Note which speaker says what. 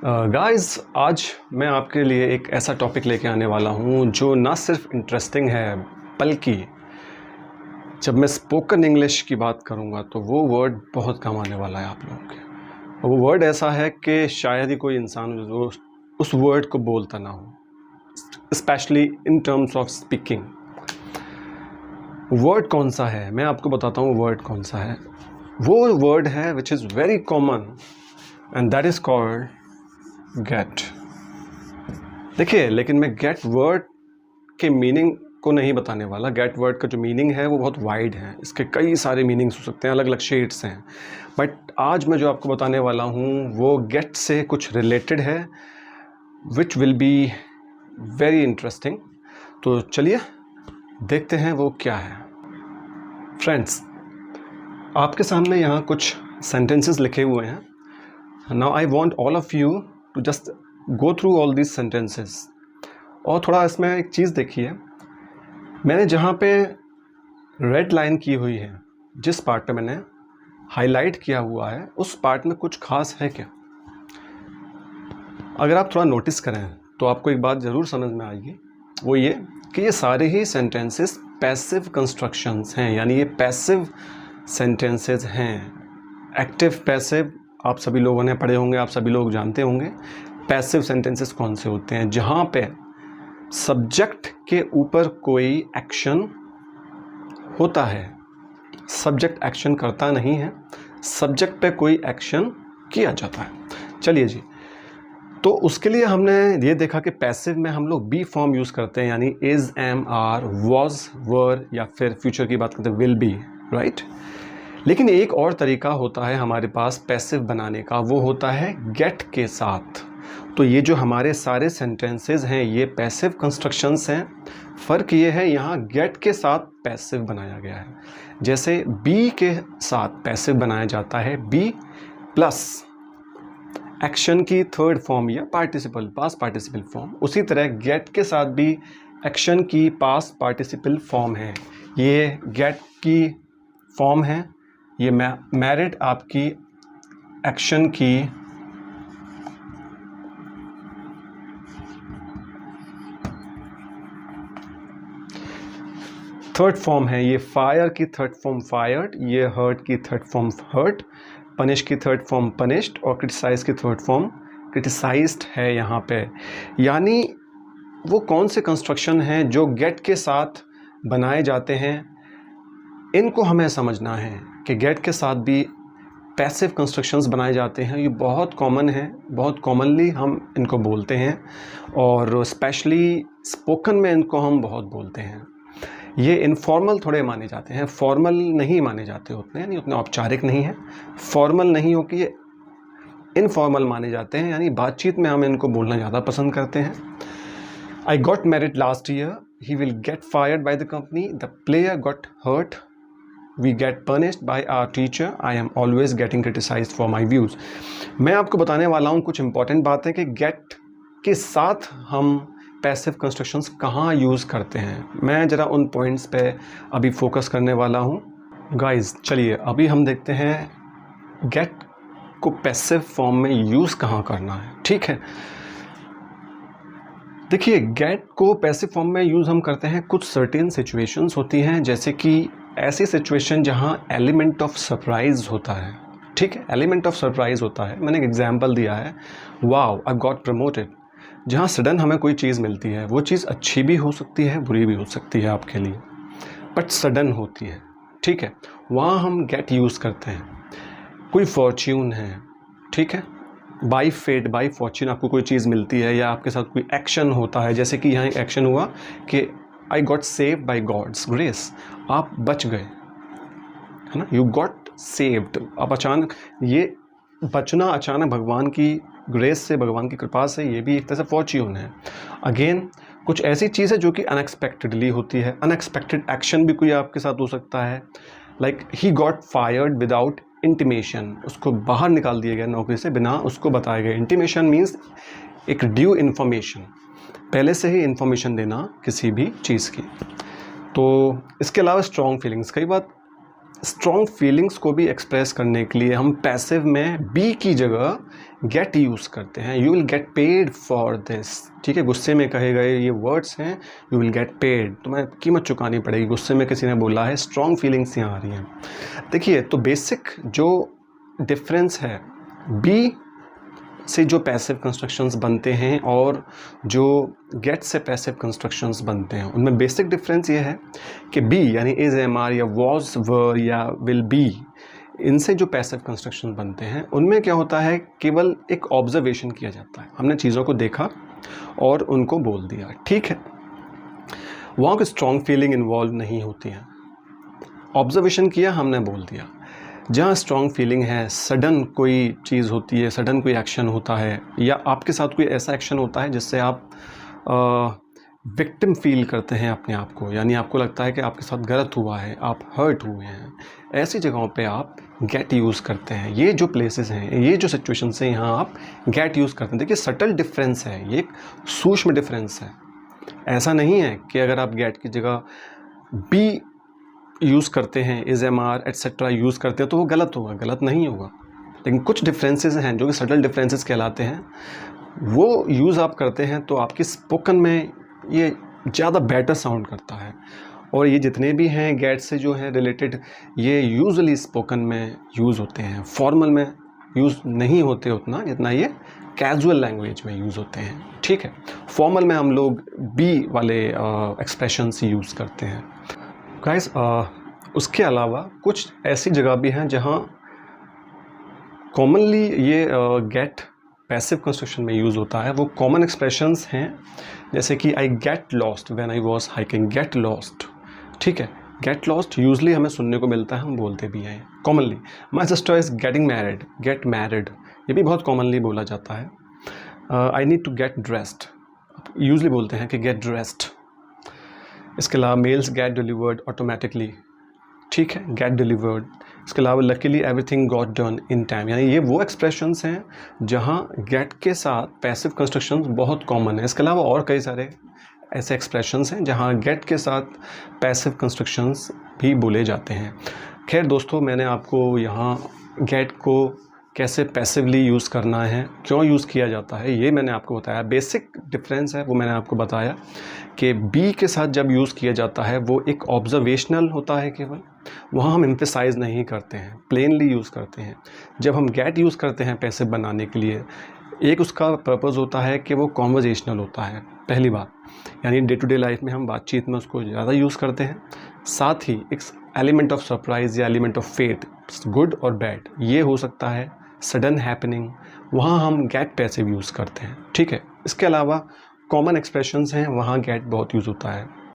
Speaker 1: Guys आज मैं आपके लिए एक ऐसा टॉपिक लेके आने वाला हूँ जो ना सिर्फ इंटरेस्टिंग है बल्कि जब मैं स्पोकन इंग्लिश की बात करूँगा तो वो वर्ड बहुत काम आने वाला है आप लोगों के। और वो वर्ड ऐसा है कि शायद ही कोई इंसान जो उस वर्ड को बोलता ना हो, specially in terms of speaking. Word कौन सा है मैं आपको बताता हूँ। वर्ड कौन सा है, वो वर्ड है which is very common and that is called get. देखिए, लेकिन मैं गेट वर्ड के मीनिंग को नहीं बताने वाला। गेट वर्ड का जो मीनिंग है वो बहुत वाइड है, इसके कई सारे मीनिंग्स हो सकते हैं, अलग अलग शेड्स हैं। बट आज मैं जो आपको बताने वाला हूँ वो गेट से कुछ रिलेटेड है which will be very interesting. तो चलिए देखते हैं वो क्या है। फ्रेंड्स, आपके सामने यहाँ कुछ सेंटेंसेस लिखे हुए हैं। Now I want all of you to just go through all these sentences. और थोड़ा इसमें एक चीज़ देखिए, मैंने जहाँ पे रेड लाइन की हुई है, जिस पार्ट पे मैंने हाईलाइट किया हुआ है, उस पार्ट में कुछ खास है क्या? अगर आप थोड़ा नोटिस करें तो आपको एक बात ज़रूर समझ में आएगी, वो ये कि ये सारे ही सेंटेंसेस पैसिव कंस्ट्रक्शंस हैं, यानी ये पैसिव सेंटेंसेस हैं। एक्टिव पैसिव आप सभी लोगों ने पढ़े होंगे, आप सभी लोग जानते होंगे पैसिव सेंटेंसेस कौन से होते हैं, जहाँ पे सब्जेक्ट के ऊपर कोई एक्शन होता है। सब्जेक्ट एक्शन करता नहीं है, सब्जेक्ट पे कोई एक्शन किया जाता है। चलिए जी, तो उसके लिए हमने ये देखा कि पैसिव में हम लोग बी फॉर्म यूज़ करते हैं, यानी इज़, एम, आर, वॉज, वर, या फिर फ्यूचर की बात करते हैं विल बी, राइट। लेकिन एक और तरीका होता है हमारे पास पैसिव बनाने का, वो होता है गेट के साथ। तो ये जो हमारे सारे सेंटेंसेस हैं ये पैसिव कंस्ट्रक्शंस हैं। फ़र्क ये है यहाँ गेट के साथ पैसिव बनाया गया है। जैसे बी के साथ पैसिव बनाया जाता है बी प्लस एक्शन की थर्ड फॉर्म या पार्टिसिपल, पास्ट पार्टिसिपल फॉर्म, उसी तरह गेट के साथ भी एक्शन की पास्ट पार्टिसिपल फॉर्म है। ये गेट की फॉर्म है, ये मैरिड आपकी एक्शन की थर्ड फॉर्म है, ये फायर की थर्ड फॉर्म फायर्ड, ये हर्ट की थर्ड फॉर्म हर्ट, पनिश की थर्ड फॉर्म पनिश्ड, और क्रिटिसाइज की थर्ड फॉर्म क्रिटिसाइज्ड है यहाँ पे। यानी वो कौन से कंस्ट्रक्शन हैं जो गेट के साथ बनाए जाते हैं, इनको हमें समझना है कि गेट के साथ भी पैसिव कंस्ट्रक्शंस बनाए जाते हैं। ये बहुत कॉमन है, बहुत कॉमनली हम इनको बोलते हैं, और स्पेशली स्पोकन में इनको हम बहुत बोलते हैं। ये इनफॉर्मल थोड़े माने जाते हैं, फॉर्मल नहीं माने जाते उतने, यानी उतने औपचारिक नहीं है। फॉर्मल नहीं हो कि ये इनफॉर्मल माने जाते हैं, यानी बातचीत में हम इनको बोलना ज़्यादा पसंद करते हैं। I got married last year, he will get fired by the company, the player got hurt, we get punished by our teacher, I am always getting criticised for my views. मैं आपको बताने वाला हूँ कुछ इंपॉर्टेंट बातें कि gate के साथ हम पैसिव कंस्ट्रक्शंस कहाँ यूज़ करते हैं। मैं ज़रा उन पॉइंट्स पे अभी फोकस करने वाला हूँ। गाइस चलिए अभी हम देखते हैं गेट को पैसिव फॉर्म में यूज़ कहाँ करना है, ठीक है। देखिए, गेट को पैसिव फॉर्म में यूज़ हम करते हैं कुछ सर्टेन सिचुएशंस होती हैं, जैसे कि ऐसी सिचुएशन जहाँ एलिमेंट ऑफ सरप्राइज होता है, ठीक है। एलिमेंट ऑफ सरप्राइज होता है, मैंने एक एग्जांपल दिया है, वाओ आई गॉट प्रमोटेड, जहाँ सडन हमें कोई चीज़ मिलती है। वो चीज़ अच्छी भी हो सकती है, बुरी भी हो सकती है आपके लिए, बट सडन होती है, ठीक है। वहाँ हम गेट यूज़ करते हैं। कोई फॉर्च्यून है, ठीक है, बाई फेट बाई फॉर्च्यून आपको कोई चीज़ मिलती है, या आपके साथ कोई एक्शन होता है, जैसे कि यहाँ एक एक्शन हुआ कि I got saved by God's grace, आप बच गए, है ना, यू गॉट सेव्ड। अब अचानक ये बचना, अचानक भगवान की ग्रेस से, भगवान की कृपा से, ये भी एक तरह से फॉर्च्यून है। अगेन कुछ ऐसी चीज़ है जो कि अनएक्सपेक्टेडली होती है। अनएक्सपेक्टेड एक्शन भी कोई आपके साथ हो सकता है, like he got fired without intimation, उसको बाहर निकाल दिया गया नौकरी से बिना उसको बताए गए। इंटीमेशन मीन्स एक ड्यू इन्फॉर्मेशन, पहले से ही इन्फॉर्मेशन देना किसी भी चीज़ की। तो इसके अलावा स्ट्रॉन्ग फीलिंग्स, कई बार स्ट्रॉन्ग फीलिंग्स को भी एक्सप्रेस करने के लिए हम पैसिव में बी की जगह गेट यूज़ करते हैं। You will get paid for this, ठीक है। गुस्से में कहे गए ये वर्ड्स हैं, यू विल गेट पेड, तुम्हें कीमत चुकानी पड़ेगी। गुस्से में किसी ने बोला है, स्ट्रॉन्ग फीलिंग्स यहाँ आ रही हैं। देखिए, तो बेसिक जो डिफरेंस है बी से जो पैसिव कंस्ट्रक्शंस बनते हैं और जो गेट से पैसिव कंस्ट्रक्शंस बनते हैं, उनमें बेसिक डिफरेंस ये है कि बी यानी इज, एम, आर या वॉज, वर या विल बी, इनसे जो पैसिव कंस्ट्रक्शन बनते हैं उनमें क्या होता है, केवल एक ऑब्जर्वेशन किया जाता है। हमने चीज़ों को देखा और उनको बोल दिया, ठीक है। वहाँ कोई स्ट्रॉन्ग फीलिंग इन्वॉल्व नहीं होती है। ऑब्जर्वेशन किया, हमने बोल दिया। जहाँ स्ट्रॉन्ग फीलिंग है, सडन कोई चीज़ होती है, सडन कोई एक्शन होता है, या आपके साथ कोई ऐसा एक्शन होता है जिससे आप विक्टिम फील करते हैं अपने आप को, यानी आपको लगता है कि आपके साथ गलत हुआ है, आप हर्ट हुए हैं, ऐसी जगहों पे आप गेट यूज़ करते हैं। ये जो प्लेसेस हैं, ये जो सिचुएशंस हैं, यहाँ आप गेट यूज़ करते हैं। देखिए, सटल डिफरेंस है, ये एक सूक्ष्म डिफरेंस है। ऐसा नहीं है कि अगर आप गेट की जगह बी यूज़ करते हैं, is, am, are etcetera use करते हैं तो वो गलत होगा, गलत नहीं होगा। लेकिन कुछ डिफरेंसेस हैं जो कि सटल डिफरेंसेस कहलाते हैं, वो यूज़ आप करते हैं तो आपकी स्पोकन में ये ज़्यादा बेटर साउंड करता है। और ये जितने भी हैं गेट से जो है रिलेटेड, ये यूजुअली स्पोकन में यूज़ होते हैं, फॉर्मल में यूज़ नहीं होते उतना जितना ये कैजुअल लैंग्वेज में यूज़ होते हैं, ठीक है। फॉर्मल में हम लोग बी वाले एक्सप्रेशंस यूज़ करते हैं गाइस। उसके अलावा कुछ ऐसी जगह भी हैं जहाँ कॉमनली ये गेट पैसिव कंस्ट्रक्शन में यूज़ होता है। वो कॉमन एक्सप्रेशंस हैं, जैसे कि I get lost when I was hiking, get lost, ठीक है। गेट लॉस्ट यूजली हमें सुनने को मिलता है, हम बोलते भी हैं commonly. My sister is getting married, get married, ये भी बहुत कॉमनली बोला जाता है। I need to get dressed, usually बोलते हैं कि गेट ड्रेस्ड। इसके अलावा मेल्स गेट डिलीवर्ड ऑटोमेटिकली, ठीक है, गेट डिलीवर्ड। इसके अलावा luckily everything got done in time, यानी ये वो एक्सप्रेशंस हैं जहाँ गेट के साथ पैसिव कंस्ट्रक्शंस बहुत कॉमन है। इसके अलावा और कई सारे ऐसे एक्सप्रेशंस हैं जहाँ गेट के साथ पैसिव कंस्ट्रक्शंस भी बोले जाते हैं। खैर दोस्तों, मैंने आपको यहाँ गेट को कैसे पैसिवली यूज़ करना है, क्यों यूज़ किया जाता है, ये मैंने आपको बताया। बेसिक डिफरेंस है वो मैंने आपको बताया कि बी के साथ जब यूज़ किया जाता है वो एक ऑब्जर्वेशनल होता है केवल, वहाँ हम एम्फेसाइज़ नहीं करते हैं, प्लेनली यूज़ करते हैं। जब हम गेट यूज़ करते हैं पैसिव बनाने के लिए, एक उसका पर्पज़ होता है कि वो कॉन्वर्जेशनल होता है, पहली बात, यानी डे टू डे लाइफ में हम बातचीत में उसको ज़्यादा यूज़ करते हैं। साथ ही एक एलिमेंट ऑफ सरप्राइज़ या एलिमेंट ऑफ फेथ, गुड और बैड, ये हो सकता है, सडन हैपनिंग, वहाँ हम गेट पैसिव यूज़ करते हैं, ठीक है। इसके अलावा कॉमन एक्सप्रेशंस हैं, वहाँ गेट बहुत यूज़ होता है।